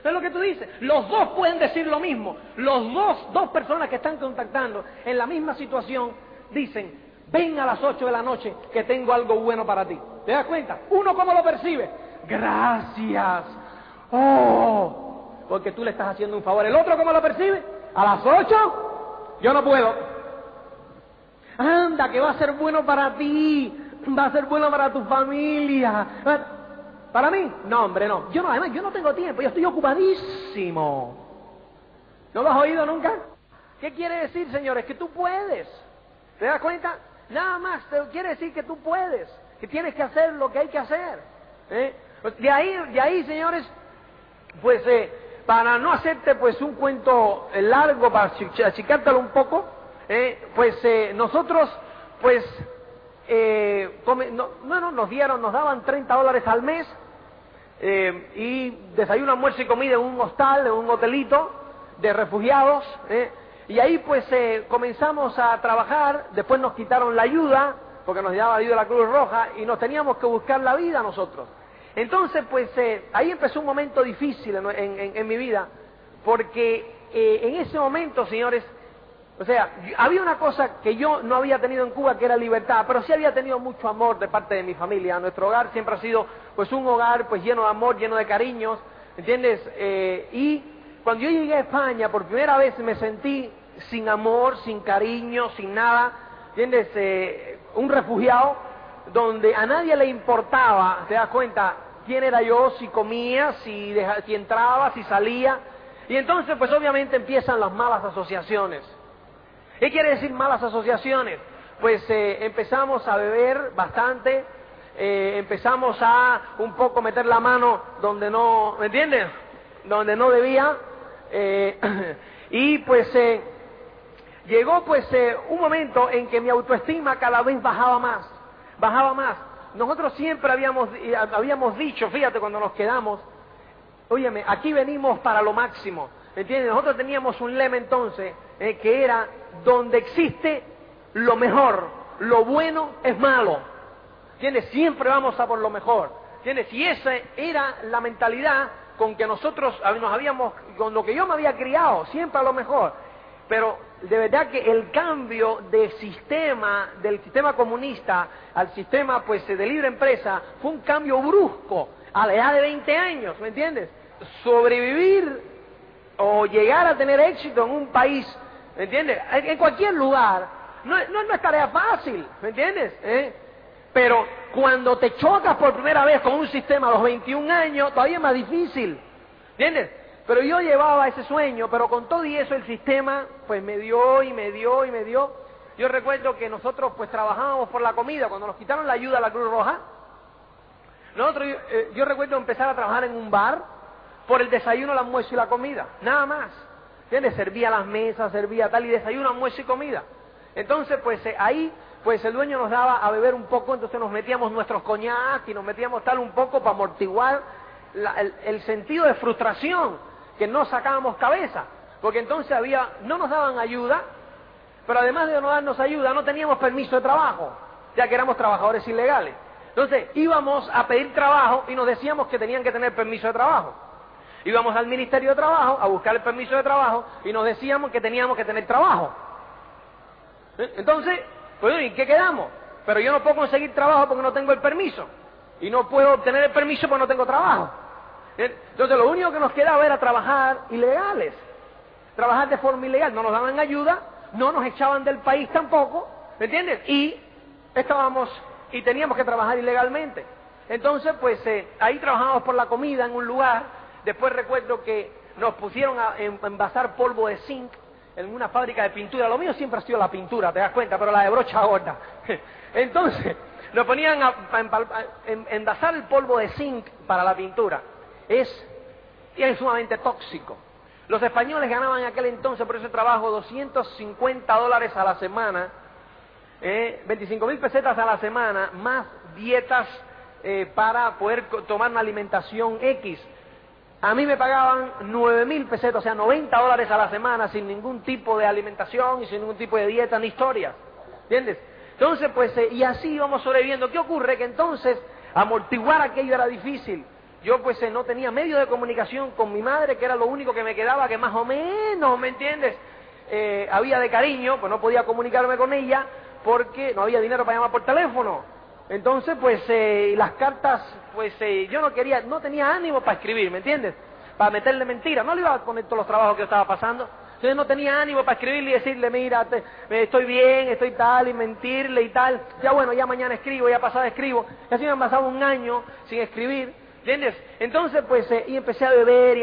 [SPEAKER 2] No es lo que tú dices. Los dos pueden decir lo mismo. Los dos personas que están contactando en la misma situación dicen, ven a las 8 de la noche que tengo algo bueno para ti. ¿Te das cuenta? Uno cómo lo percibe. Gracias. Oh, porque tú le estás haciendo un favor. El otro cómo lo percibe. A las 8 yo no puedo. Anda, que va a ser bueno para ti, va a ser bueno para tu familia. ¿Para mí? No, hombre, no. Además, yo no tengo tiempo, yo estoy ocupadísimo. ¿No lo has oído nunca? ¿Qué quiere decir, señores? Que tú puedes. ¿Te das cuenta? Nada más te quiere decir que tú puedes, que tienes que hacer lo que hay que hacer. De ahí, señores, pues para no hacerte pues un cuento largo, para achicártelo un poco, nosotros pues nos daban $30 al mes y desayuno, almuerzo y comida en un hostal, en un hotelito de refugiados, y ahí pues comenzamos a trabajar. Después nos quitaron la ayuda porque nos daba la ayuda de la Cruz Roja y nos teníamos que buscar la vida nosotros. Entonces pues ahí empezó un momento difícil en mi vida, porque en ese momento, señores, o sea, había una cosa que yo no había tenido en Cuba, que era libertad, pero sí había tenido mucho amor de parte de mi familia. Nuestro hogar siempre ha sido pues un hogar pues lleno de amor, lleno de cariños, ¿entiendes? Y cuando yo llegué a España por primera vez me sentí sin amor, sin cariño, sin nada, ¿entiendes? Un refugiado donde a nadie le importaba, ¿te das cuenta? Quién era yo, si comía, si entraba, si salía. Y entonces pues obviamente empiezan las malas asociaciones. ¿Qué quiere decir malas asociaciones?
[SPEAKER 3] pues empezamos a beber bastante, empezamos a un poco meter la mano donde no, ¿me entiendes? Donde no debía, y pues llegó pues un momento en que mi autoestima cada vez bajaba más. Nosotros siempre habíamos dicho, fíjate, cuando nos quedamos, óyeme, aquí venimos para lo máximo, ¿me entiendes? Nosotros teníamos un lema entonces, que era, donde existe lo mejor, lo bueno es malo, ¿entiendes? Siempre vamos a por lo mejor, ¿entiendes? Y esa era la mentalidad con que nosotros con lo que yo me había criado, siempre a lo mejor. Pero de verdad que el cambio del sistema comunista al sistema pues de libre empresa fue un cambio brusco a la edad de 20 años, ¿me entiendes? Sobrevivir o llegar a tener éxito en un país, ¿me entiendes? En cualquier lugar, no es tarea fácil, ¿me entiendes? Pero cuando te chocas por primera vez con un sistema a los 21 años, todavía es más difícil, ¿entiendes? Pero yo llevaba ese sueño, pero con todo y eso el sistema pues me dio. Yo recuerdo que nosotros pues trabajábamos por la comida, cuando nos quitaron la ayuda a la Cruz Roja, yo recuerdo empezar a trabajar en un bar por el desayuno, el almuerzo y la comida, nada más, ¿entiendes? Servía las mesas, servía tal, y desayuno, almuerzo y comida. Entonces pues ahí pues el dueño nos daba a beber un poco, entonces nos metíamos nuestros coñac y nos metíamos tal un poco para amortiguar el sentido de frustración, que no sacábamos cabeza, porque entonces no nos daban ayuda, pero además de no darnos ayuda, no teníamos permiso de trabajo, ya que éramos trabajadores ilegales. Entonces íbamos a pedir trabajo y nos decíamos que tenían que tener permiso de trabajo. Íbamos al Ministerio de Trabajo a buscar el permiso de trabajo y nos decíamos que teníamos que tener trabajo. Entonces, pues, ¿y qué quedamos? Pero yo no puedo conseguir trabajo porque no tengo el permiso, y no puedo obtener el permiso porque no tengo trabajo. Entonces lo único que nos quedaba era trabajar ilegales, trabajar de forma ilegal, no nos daban ayuda, no nos echaban del país tampoco, ¿me entiendes? Y teníamos que trabajar ilegalmente. Entonces pues ahí trabajábamos por la comida en un lugar. Después recuerdo que nos pusieron a envasar polvo de zinc en una fábrica de pintura. Lo mío siempre ha sido la pintura, te das cuenta, pero la de brocha gorda. Entonces nos ponían a envasar el polvo de zinc para la pintura. Es sumamente tóxico. Los españoles ganaban en aquel entonces por ese trabajo $250 a la semana, 25.000 pesetas a la semana, más dietas para poder tomar una alimentación X. A mí me pagaban 9.000 pesetas, o sea, $90 a la semana, sin ningún tipo de alimentación y sin ningún tipo de dieta ni historias, ¿entiendes? Entonces, pues, y así íbamos sobreviviendo. ¿Qué ocurre? Que entonces, amortiguar aquello era difícil. Yo pues no tenía medio de comunicación con mi madre, que era lo único que me quedaba, que más o menos, ¿me entiendes? Había de cariño, pues no podía comunicarme con ella porque no había dinero para llamar por teléfono. Entonces pues las cartas, pues yo no tenía ánimo para escribir, ¿me entiendes? Para meterle mentiras, no le iba a poner todos los trabajos que yo estaba pasando. Entonces no tenía ánimo para escribirle y decirle, mira, estoy bien, estoy tal, y mentirle y tal. Ya bueno, ya mañana escribo, ya pasado escribo. Y así me han pasado un año sin escribir. ¿Entiendes? Entonces, pues, y empecé a beber,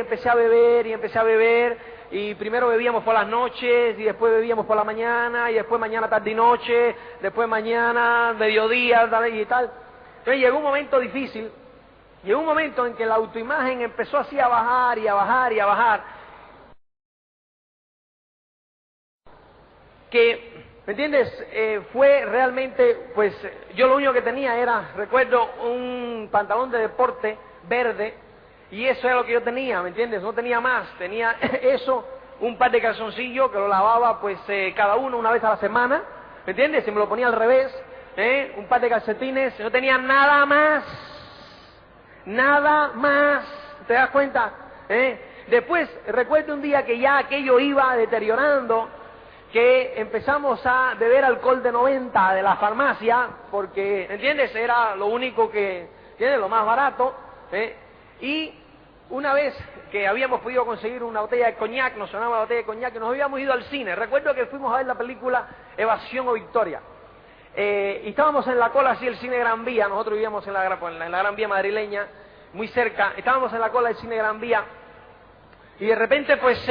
[SPEAKER 3] y primero bebíamos por las noches, y después bebíamos por la mañana, y después mañana, tarde y noche, después mañana, mediodía, y tal. Entonces llegó un momento difícil, llegó un momento en que la autoimagen empezó así a bajar, que, ¿me entiendes? Fue realmente, pues, yo lo único que tenía era, recuerdo, un pantalón de deporte verde, y eso era lo que yo tenía, ¿me entiendes? No tenía más, tenía eso, un par de calzoncillos que lo lavaba pues cada uno una vez a la semana, ¿me entiendes? Se me lo ponía al revés, un par de calcetines, no tenía nada más, ¿te das cuenta? Después recuerdo un día que ya aquello iba deteriorando, que empezamos a beber alcohol de 90 de la farmacia, porque, ¿entiendes? Era lo único que tiene, lo más barato, y una vez que habíamos podido conseguir una botella de coñac, nos sonaba la botella de coñac, y nos habíamos ido al cine. Recuerdo que fuimos a ver la película Evasión o Victoria, y estábamos en la cola así del cine Gran Vía. Nosotros vivíamos en la Gran Vía madrileña, muy cerca. Estábamos en la cola del cine Gran Vía, y de repente pues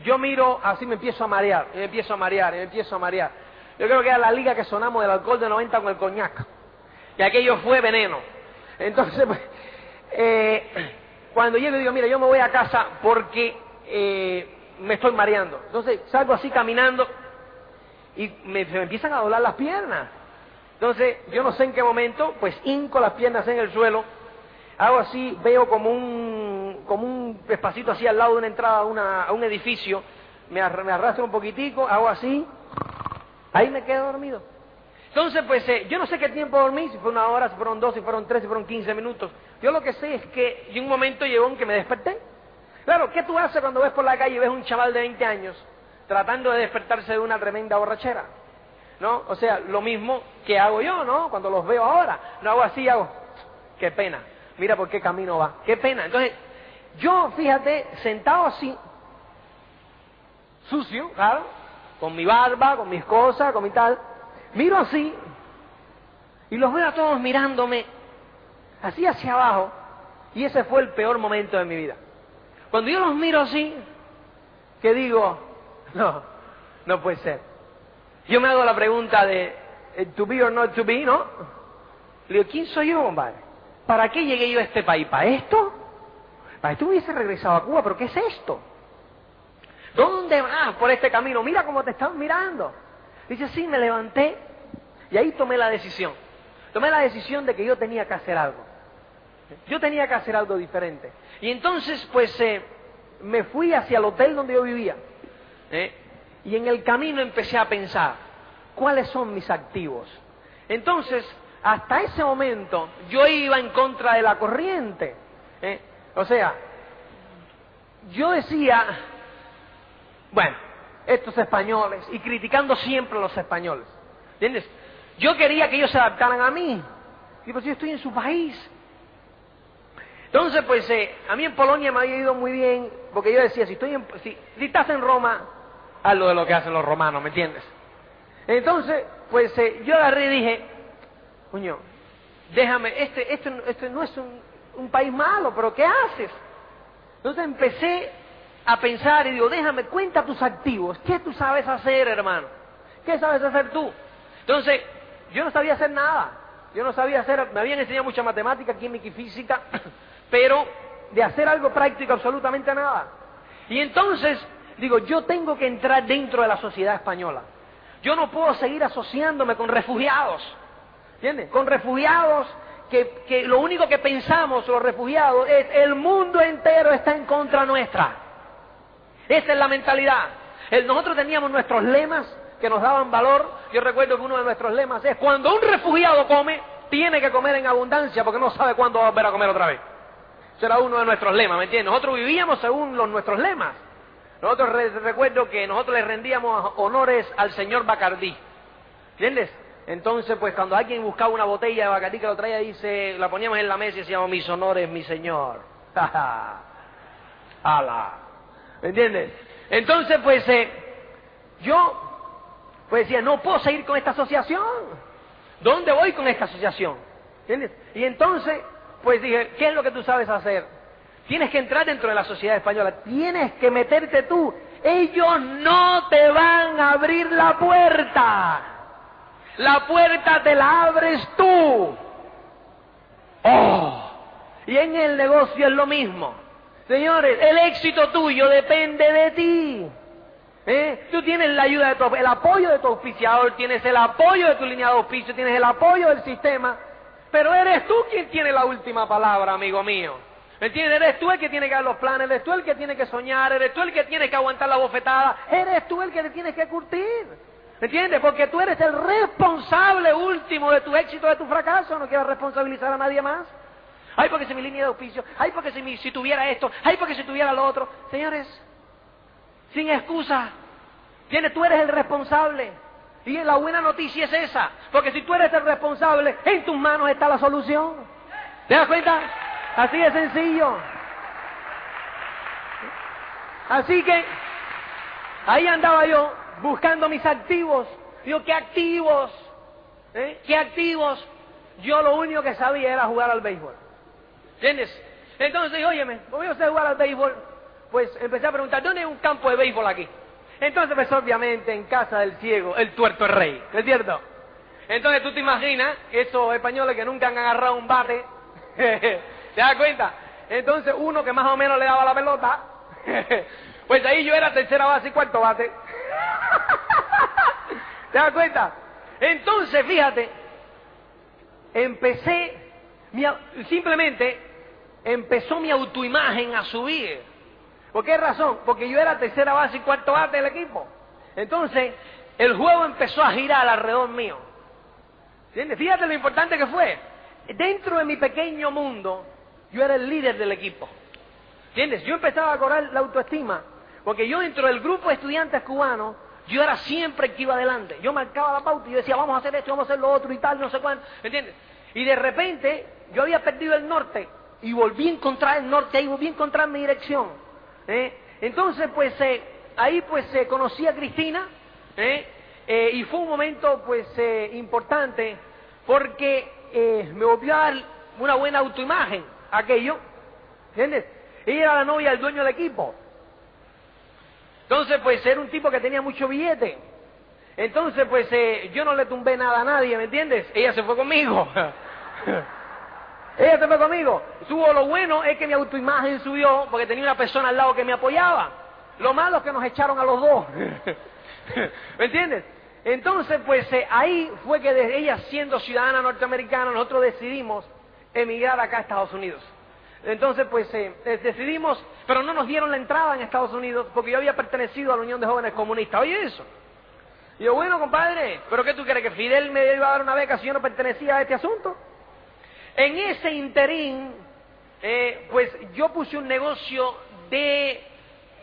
[SPEAKER 3] yo miro, así me empiezo a marear. Yo creo que era la liga que sonamos del alcohol de 90 con el coñac. Y aquello fue veneno. Entonces, pues, cuando llego y digo, mira, yo me voy a casa porque me estoy mareando. Entonces salgo así caminando y se me empiezan a doblar las piernas. Entonces, yo no sé en qué momento, pues hinco las piernas en el suelo, hago así, veo como un espacito así al lado de una entrada a un edificio, me arrastro un poquitico, hago así, ahí me quedo dormido. Entonces, pues, yo no sé qué tiempo dormí, si fue 1 hora, si fueron 2, si fueron 3, si fueron 15 minutos. Yo lo que sé es que en un momento llegó en que me desperté. Claro, ¿qué tú haces cuando ves por la calle y ves un chaval de 20 años tratando de despertarse de una tremenda borrachera? ¿No? O sea, lo mismo que hago yo, ¿no? Cuando los veo ahora, no hago así, hago, qué pena, mira por qué camino va, qué pena. Entonces, yo, fíjate, sentado así, sucio, claro, con mi barba, con mis cosas, con mi tal, miro así, y los veo a todos mirándome, así hacia abajo, y ese fue el peor momento de mi vida. Cuando yo los miro así, que digo, no puede ser. Yo me hago la pregunta de to be or not to be, ¿no? Le digo, ¿quién soy yo, compadre? ¿Para qué llegué yo a este país? ¿Para esto? Para esto hubiese regresado a Cuba, pero ¿qué es esto? ¿Dónde vas por este camino? Mira cómo te están mirando. Dice, sí, me levanté y ahí tomé la decisión. Tomé la decisión de que yo tenía que hacer algo. Yo tenía que hacer algo diferente. Y entonces, pues, me fui hacia el hotel donde yo vivía. Y en el camino empecé a pensar, ¿cuáles son mis activos? Entonces, hasta ese momento, yo iba en contra de la corriente. O sea, yo decía, bueno, estos españoles, y criticando siempre a los españoles, ¿entiendes? Yo quería que ellos se adaptaran a mí. Y pues yo estoy en su país. Entonces, pues, a mí en Polonia me había ido muy bien, porque yo decía, si estás en Roma, haz lo de lo que hacen los romanos, ¿me entiendes? Entonces, pues, yo agarré y dije, coño, déjame, este no es un país malo, pero ¿qué haces? Entonces empecé a pensar y digo, déjame, cuenta tus activos, ¿qué tú sabes hacer, hermano? ¿Qué sabes hacer tú? Entonces, yo no sabía hacer nada, me habían enseñado mucha matemática, química y física, pero de hacer algo práctico absolutamente nada. Y entonces, digo, yo tengo que entrar dentro de la sociedad española. Yo no puedo seguir asociándome con refugiados, ¿entiendes? Con refugiados que lo único que pensamos los refugiados es el mundo entero está en contra nuestra. Esa es la mentalidad. Nosotros teníamos nuestros lemas que nos daban valor. Yo recuerdo que uno de nuestros lemas es: cuando un refugiado come, tiene que comer en abundancia porque no sabe cuándo va a volver a comer otra vez. Ese era uno de nuestros lemas, ¿me entiendes? Nosotros vivíamos según nuestros lemas. Nosotros recuerdo que nosotros le rendíamos honores al señor Bacardí, ¿entiendes? Entonces, pues cuando alguien buscaba una botella de Bacardí que lo traía, la poníamos en la mesa y decíamos: mis honores, mi señor. ¡Hala! ¿Me entiendes? Entonces, pues yo pues decía, no puedo seguir con esta asociación. ¿Dónde voy con esta asociación? ¿Entiendes? Y entonces, pues dije, ¿qué es lo que tú sabes hacer? Tienes que entrar dentro de la sociedad española, tienes que meterte tú. Ellos no te van a abrir la puerta te la abres tú. ¡Oh! Y en el negocio es lo mismo. Señores, el éxito tuyo depende de ti. Tú tienes la ayuda el apoyo de tu auspiciador, tienes el apoyo de tu línea de auspicio, tienes el apoyo del sistema, pero eres tú quien tiene la última palabra, amigo mío. ¿Me entiendes? Eres tú el que tiene que dar los planes, eres tú el que tiene que soñar, eres tú el que tiene que aguantar la bofetada, eres tú el que te tienes que curtir. ¿Me entiendes? Porque tú eres el responsable último de tu éxito, de tu fracaso. No quiero responsabilizar a nadie más. Ay, porque si mi línea de auspicio, ay, porque si tuviera esto, ay, porque si tuviera lo otro. Señores, sin excusa, tú eres el responsable. Y la buena noticia es esa, porque si tú eres el responsable, en tus manos está la solución. ¿Te das cuenta? Así de sencillo. Así que ahí andaba yo buscando mis activos. Digo, ¿qué activos? ¿Qué activos? Yo lo único que sabía era jugar al béisbol. ¿Entiendes? Entonces, óyeme, como yo sé jugar al béisbol, pues empecé a preguntar, ¿dónde hay un campo de béisbol aquí? Entonces, pues obviamente en casa del ciego, el tuerto es rey, ¿no es cierto? Entonces tú te imaginas esos españoles que nunca han agarrado un bate, ¿te das cuenta? Entonces uno que más o menos le daba la pelota, pues ahí yo era tercera base y cuarto bate. ¿Te das cuenta? Entonces, fíjate, simplemente empezó mi autoimagen a subir. ¿Por qué razón? Porque yo era tercera base y cuarto bate del equipo. Entonces, el juego empezó a girar alrededor mío. ¿Entiendes? Fíjate lo importante que fue. Dentro de mi pequeño mundo, yo era el líder del equipo. ¿Entiendes? Yo empezaba a cobrar la autoestima, porque yo dentro del grupo de estudiantes cubanos, yo era siempre el que iba adelante. Yo marcaba la pauta y yo decía, vamos a hacer esto, vamos a hacer lo otro y tal, no sé cuánto. ¿Entiendes? Y de repente, yo había perdido el norte y volví a encontrar el norte, ahí volví a encontrar mi dirección. Entonces, pues, ahí pues conocí a Cristina, y fue un momento pues importante porque me volvió a dar una buena autoimagen aquello, ¿entiendes? Ella era la novia del dueño del equipo. Entonces, pues, era un tipo que tenía mucho billete. Entonces, pues, yo no le tumbé nada a nadie, ¿me entiendes? Ella se fue conmigo. Ella se fue conmigo. Lo bueno es que mi autoimagen subió porque tenía una persona al lado que me apoyaba. Lo malo es que nos echaron a los dos. ¿Me entiendes? Entonces, pues, ahí fue que desde ella siendo ciudadana norteamericana, nosotros decidimos emigrar acá a Estados Unidos. Entonces, pues, decidimos, pero no nos dieron la entrada en Estados Unidos porque yo había pertenecido a la Unión de Jóvenes Comunistas. Oye, eso. Y yo, bueno, compadre, ¿pero qué tú crees? ¿Que Fidel me iba a dar una beca si yo no pertenecía a este asunto? En ese interín, pues, yo puse un negocio de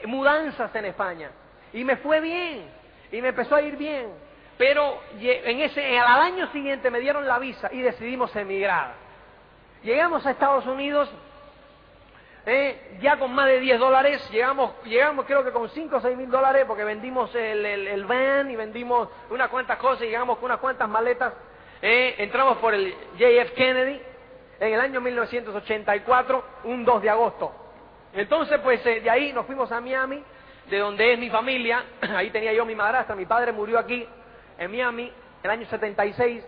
[SPEAKER 3] mudanzas en España. Y me fue bien. Y me empezó a ir bien. Pero al año siguiente me dieron la visa y decidimos emigrar. Llegamos a Estados Unidos ya con más de $10. Llegamos creo que con 5 o 6 mil dólares porque vendimos el van y vendimos unas cuantas cosas y llegamos con unas cuantas maletas. Entramos por el JF Kennedy en el año 1984, un 2 de agosto. Entonces, pues, de ahí nos fuimos a Miami, de donde es mi familia. Ahí tenía yo mi madrastra, mi padre murió aquí, en Miami, en el año 76,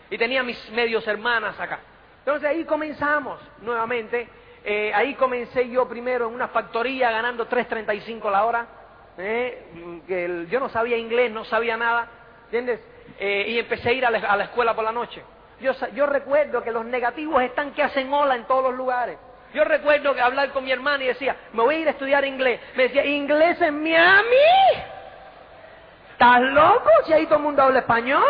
[SPEAKER 3] y tenía mis medios hermanas acá. Entonces ahí comenzamos nuevamente. Ahí comencé yo primero en una factoría ganando $3.35 la hora. Yo no sabía inglés, no sabía nada, ¿entiendes? Y empecé a ir a la escuela por la noche. Yo recuerdo que los negativos están que hacen ola en todos los lugares. Yo recuerdo que hablar con mi hermana y decía, me voy a ir a estudiar inglés. Me decía, ¿inglés en Miami? ¿Estás loco? Si ahí todo el mundo habla español.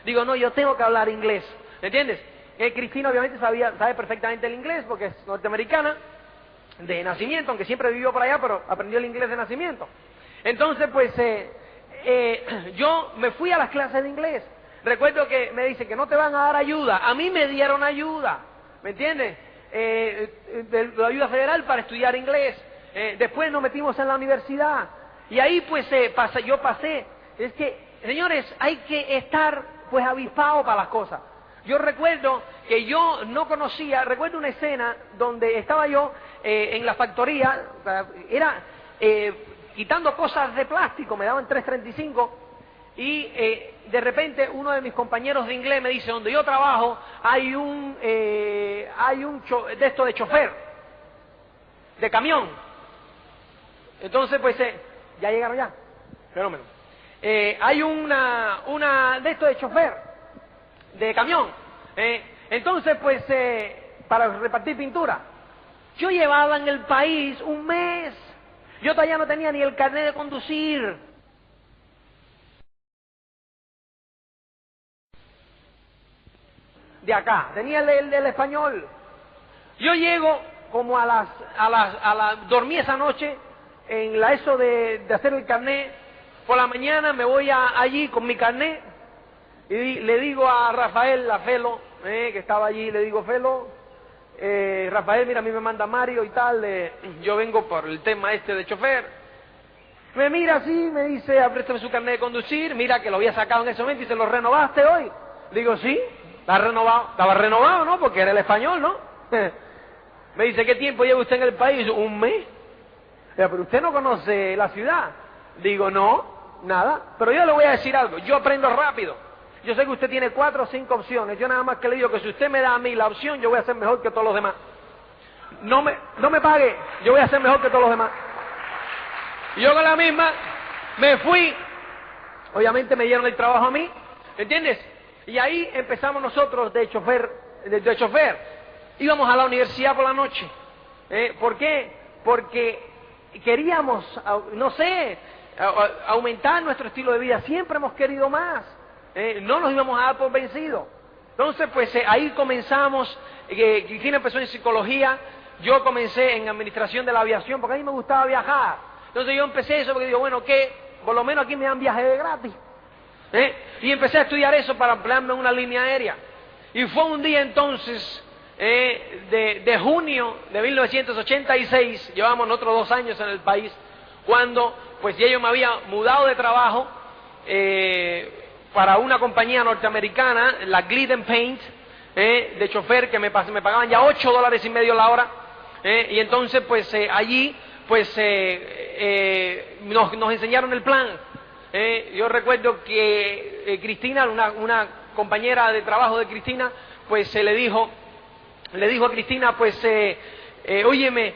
[SPEAKER 3] Digo, no, yo tengo que hablar inglés. ¿Me entiendes? Cristina obviamente sabe perfectamente el inglés porque es norteamericana de nacimiento, aunque siempre vivió por allá, pero aprendió el inglés de nacimiento. Entonces, pues, yo me fui a las clases de inglés. Recuerdo que me dice que no te van a dar ayuda. A mí me dieron ayuda, ¿me entiendes? De la ayuda federal para estudiar inglés. Después nos metimos en la universidad. Y ahí, pues, yo pasé. Es que, señores, hay que estar, pues, avispado para las cosas. Yo recuerdo que yo no conocía, recuerdo una escena donde estaba yo en la factoría, era quitando cosas de plástico, me daban $3.35 y de repente uno de mis compañeros de inglés me dice, donde yo trabajo hay un de esto de chofer, de camión. Entonces, pues, ya llegaron ya, fenómeno. Hay una de esto de chofer, de camión. Entonces, pues, para repartir pintura. Yo llevaba en el país un mes. Yo todavía no tenía ni el carnet de conducir. De acá, tenía el español. Yo llego como dormí esa noche en eso de hacer el carnet. Por la mañana me voy allí con mi carnet. Y le digo a Rafael, a Felo, que estaba allí, le digo, Felo, Rafael, mira, a mí me manda Mario y tal, yo vengo por el tema este de chofer. Me mira así, me dice, préstame su carnet de conducir, mira que lo había sacado en ese momento y se lo renovaste hoy. Digo, sí, está renovado. Estaba renovado, ¿no? Porque era el español, ¿no? Me dice, ¿qué tiempo lleva usted en el país? Un mes. Pero usted no conoce la ciudad. Digo, no, nada. Pero yo le voy a decir algo, yo aprendo rápido. Yo sé que usted tiene 4 o 5 opciones. Yo nada más que le digo que si usted me da a mí la opción, yo voy a ser mejor que todos los demás. No me pague, yo voy a ser mejor que todos los demás. Y yo con la misma me fui. Obviamente me dieron el trabajo a mí, ¿entiendes? Y ahí empezamos nosotros de chofer. Íbamos a la universidad por la noche. ¿Por qué? Porque queríamos, no sé, aumentar nuestro estilo de vida. Siempre hemos querido más. No nos íbamos a dar por vencidos. Entonces, pues ahí comenzamos. Cristina empezó en psicología. Yo comencé en administración de la aviación porque a mí me gustaba viajar. Entonces yo empecé eso porque digo, bueno, ¿qué? Por lo menos aquí me dan viajes de gratis. Y empecé a estudiar eso para emplearme en una línea aérea. Y fue un día entonces de junio de 1986, llevamos nosotros 2 años en el país, cuando pues ya yo me había mudado de trabajo para una compañía norteamericana, la Glidden Paint, de chofer, que me pagaban ya $8.50 la hora. Y entonces pues allí pues nos enseñaron el plan. Yo recuerdo que Cristina, una compañera de trabajo de Cristina, pues le dijo a Cristina, pues óyeme,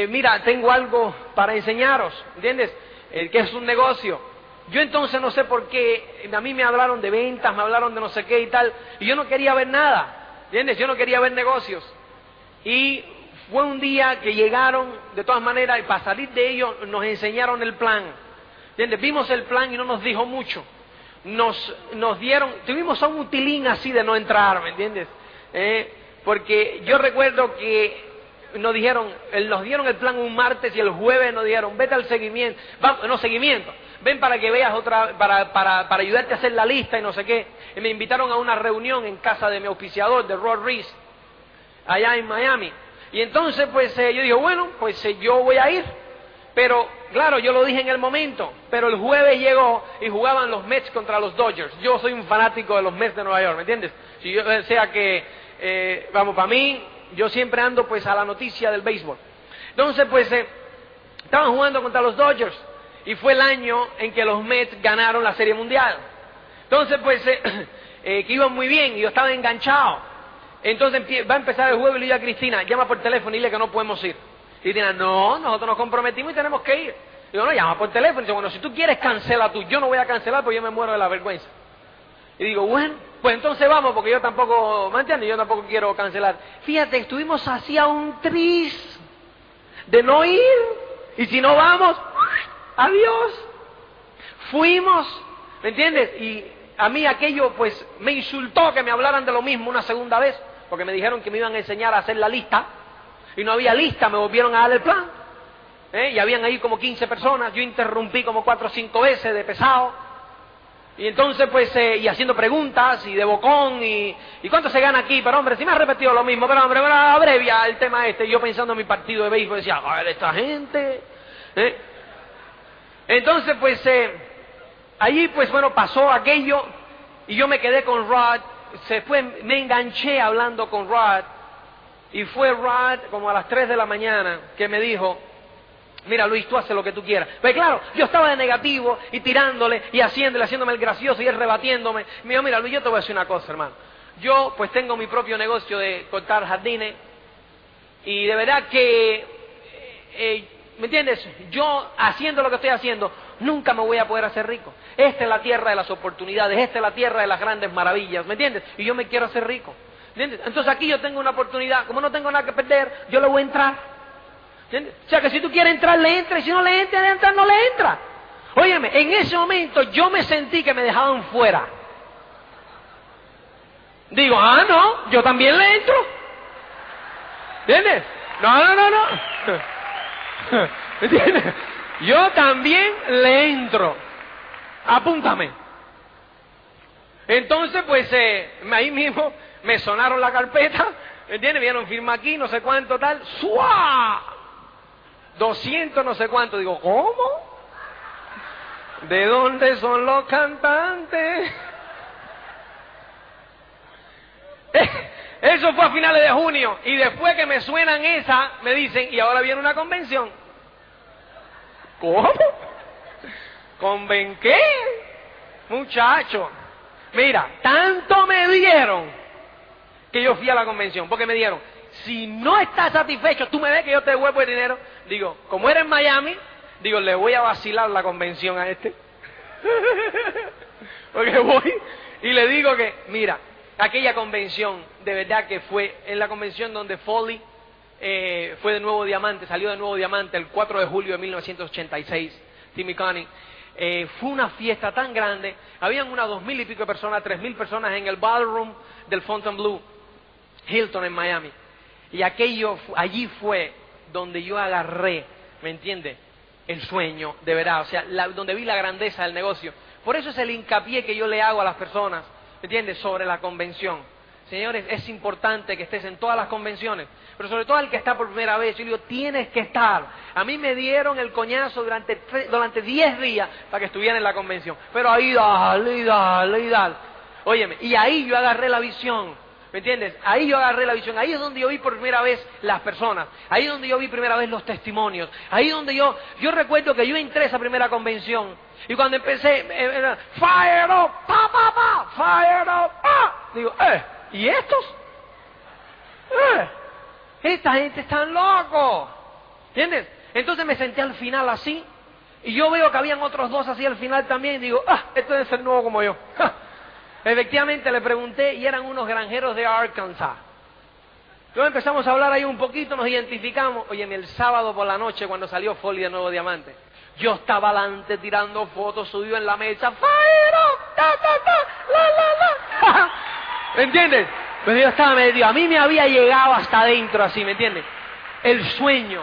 [SPEAKER 3] mira, tengo algo para enseñaros, ¿entiendes? Que es un negocio. Yo entonces no sé por qué, a mí me hablaron de ventas, me hablaron de no sé qué y tal, y yo no quería ver nada, ¿entiendes? Yo no quería ver negocios. Y fue un día que llegaron, de todas maneras, y para salir de ellos nos enseñaron el plan, ¿entiendes? Vimos el plan y no nos dijo mucho. Nos dieron, tuvimos un utilín así de no entrar, ¿me entiendes? Porque yo recuerdo que nos dieron el plan un martes y el jueves nos dijeron, vete al seguimiento, ven para que veas para ayudarte a hacer la lista y no sé qué. Y me invitaron a una reunión en casa de mi auspiciador, de Rod Reese, allá en Miami. Y entonces pues yo digo, bueno, pues yo voy a ir. Pero, claro, yo lo dije en el momento, pero el jueves llegó y jugaban los Mets contra los Dodgers. Yo soy un fanático de los Mets de Nueva York, ¿me entiendes? Si yo, sea que, para mí, yo siempre ando pues a la noticia del béisbol. Entonces, pues, estaban jugando contra los Dodgers y fue el año en que los Mets ganaron la Serie Mundial. Entonces, pues, que iban muy bien y yo estaba enganchado. Entonces va a empezar el juego y le digo a Cristina, llama por teléfono y dile que no podemos ir. Y dirán, no, nosotros nos comprometimos y tenemos que ir. Digo, no, llama por teléfono. Digo, bueno, si tú quieres, cancela tú. Yo no voy a cancelar porque yo me muero de la vergüenza. Y digo, bueno, pues entonces vamos, porque yo tampoco, ¿me entiendes? Yo tampoco quiero cancelar. Fíjate, estuvimos así a un tris de no ir. Y si no vamos, adiós. Fuimos, ¿me entiendes? Y a mí aquello, pues, me insultó que me hablaran de lo mismo una segunda vez, porque me dijeron que me iban a enseñar a hacer la lista. Y no había lista, me volvieron a dar el plan. Y habían ahí como 15 personas, yo interrumpí como 4 o 5 veces de pesado. Y entonces pues, y haciendo preguntas, y de bocón, y ¿cuánto se gana aquí? Pero hombre, si me ha repetido lo mismo, pero hombre, abrevia el tema este. Y yo pensando en mi partido de béisbol, decía, a ver, esta gente. Entonces pues, allí pues bueno, pasó aquello, y yo me quedé con Rod, me enganché hablando con Rod. Y fue Rod como a las 3 de la mañana que me dijo, mira Luis, tú haces lo que tú quieras. Pues claro, yo estaba de negativo y tirándole y haciéndome el gracioso y él rebatiéndome. Me dijo, mira Luis, yo te voy a decir una cosa, hermano. Yo pues tengo mi propio negocio de cortar jardines y de verdad que, ¿me entiendes? Yo haciendo lo que estoy haciendo, nunca me voy a poder hacer rico. Esta es la tierra de las oportunidades, esta es la tierra de las grandes maravillas, ¿me entiendes? Y yo me quiero hacer rico. ¿Entiendes? Entonces aquí yo tengo una oportunidad, como no tengo nada que perder, yo le voy a entrar. ¿Entiendes? O sea que si tú quieres entrar, le entra, y si no le entra, no le entra. Óyeme, en ese momento yo me sentí que me dejaban fuera. Digo, no, yo también le entro. ¿Entiendes? No. ¿Entiendes? Yo también le entro. Apúntame. Entonces, pues, ahí mismo me sonaron la carpeta, ¿entiendes? Vieron firma aquí, no sé cuánto tal, ¡suá! 200 no sé cuánto. Digo, ¿cómo? ¿De dónde son los cantantes? Eso fue a finales de junio, y después que me suenan esa, me dicen, y ahora viene una convención. ¿Cómo? ¿Conven qué? Muchacho, mira, tanto me dieron que yo fui a la convención, porque me dijeron, si no estás satisfecho, tú me ves que yo te devuelvo el dinero. Digo, como era en Miami, digo, le voy a vacilar la convención a este. Porque voy y le digo que, mira, aquella convención, de verdad que fue en la convención donde Foley fue de Nuevo Diamante, salió de Nuevo Diamante el 4 de julio de 1986, Timmy Connie. Fue una fiesta tan grande, habían unas 2,000 y pico de personas, 3,000 personas en el ballroom del Fontainebleau Hilton en Miami. Y allí fue donde yo agarré, ¿me entiendes? El sueño, de verdad, o sea, donde vi la grandeza del negocio. Por eso es el hincapié que yo le hago a las personas, ¿me entiendes? Sobre la convención. Señores, es importante que estés en todas las convenciones, pero sobre todo el que está por primera vez, yo digo, tienes que estar. A mí me dieron el coñazo durante 10 días para que estuviera en la convención, pero ahí dale. Óyeme, y ahí yo agarré la visión, ¿me entiendes? Ahí yo agarré la visión, ahí es donde yo vi por primera vez las personas, ahí es donde yo vi primera vez los testimonios, ahí es donde yo recuerdo que yo entré a esa primera convención, y cuando empecé, fire up, fire up, digo, ¿y estos? Esta gente está loco, ¿entiendes? Entonces me senté al final así, y yo veo que habían otros dos así al final también, y digo, esto debe ser nuevo como yo. Efectivamente le pregunté, y eran unos granjeros de Arkansas. Luego empezamos a hablar ahí un poquito, nos identificamos. Oye, el sábado por la noche, cuando salió Foley de Nuevo Diamante, yo estaba adelante tirando fotos, subido en la mesa, ¡fire! ¿Me entiendes? Pues yo estaba medio, a mí me había llegado hasta adentro así, ¿me entiendes? El sueño.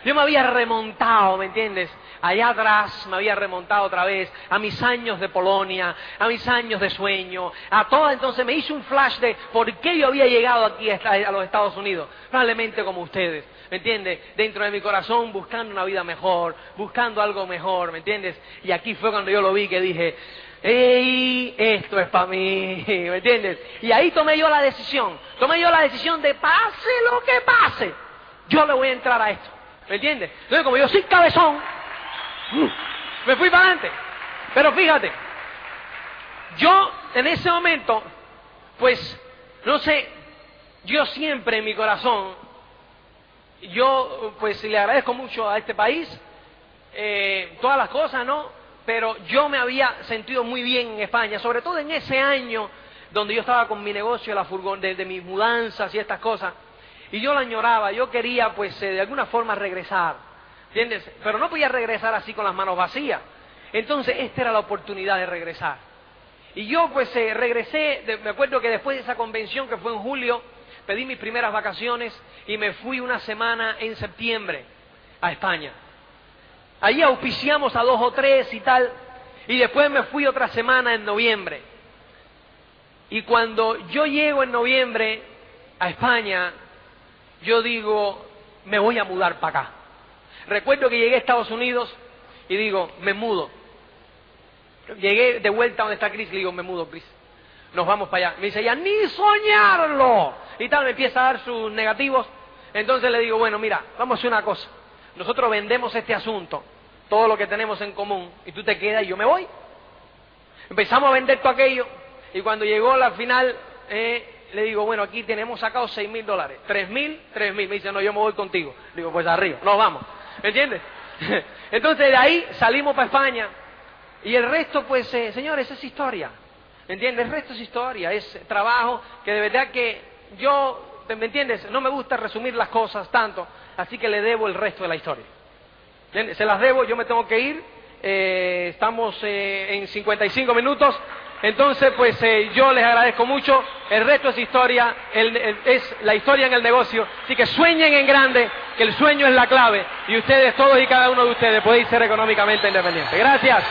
[SPEAKER 3] Yo me había remontado, ¿me entiendes? Allá atrás me había remontado otra vez a mis años de Polonia, a mis años de sueño, a todo. Entonces me hizo un flash de por qué yo había llegado aquí a los Estados Unidos, probablemente como ustedes, ¿me entiendes? Dentro de mi corazón buscando una vida mejor, buscando algo mejor, ¿me entiendes? Y aquí fue cuando yo lo vi que dije, ¡ey! Esto es para mí, ¿me entiendes? Y ahí tomé yo la decisión de pase lo que pase, yo le voy a entrar a esto, ¿me entiendes? Entonces como yo soy cabezón, me fui para adelante. Pero fíjate, yo en ese momento, pues, no sé, yo siempre en mi corazón, yo pues le agradezco mucho a este país, todas las cosas, ¿no? Pero yo me había sentido muy bien en España, sobre todo en ese año donde yo estaba con mi negocio, la furgón, de mis mudanzas y estas cosas, y yo la añoraba, yo quería pues de alguna forma regresar. ¿Entiendes? Pero no podía regresar así con las manos vacías. Entonces esta era la oportunidad de regresar. Y yo pues regresé, me acuerdo que después de esa convención que fue en julio, pedí mis primeras vacaciones y me fui una semana en septiembre a España. Allí auspiciamos a 2 o 3 y tal, y después me fui otra semana en noviembre. Y cuando yo llego en noviembre a España, yo digo, me voy a mudar para acá. Recuerdo que llegué a Estados Unidos y digo, me mudo. Llegué de vuelta donde está Chris, le digo, me mudo, Chris. Nos vamos para allá. Me dice, ya ni soñarlo. Y tal, me empieza a dar sus negativos. Entonces le digo, bueno, mira, vamos a hacer una cosa. Nosotros vendemos este asunto, todo lo que tenemos en común, y tú te quedas y yo me voy. Empezamos a vender todo aquello, y cuando llegó la final, le digo, bueno, aquí tenemos sacado $6,000. $3,000. Me dice, no, yo me voy contigo. Le digo, pues arriba, nos vamos. ¿Me entiendes? Entonces de ahí salimos para España. Y el resto, pues, señores, es historia. ¿Me entiendes? El resto es historia, es trabajo que de verdad que yo, ¿me entiendes? No me gusta resumir las cosas tanto, así que le debo el resto de la historia. ¿Entiendes? Se las debo, yo me tengo que ir. Estamos en 55 minutos. Entonces, pues yo les agradezco mucho. El resto es historia, es la historia en el negocio. Así que sueñen en grande, que el sueño es la clave. Y ustedes, todos y cada uno de ustedes, podéis ser económicamente independientes. Gracias.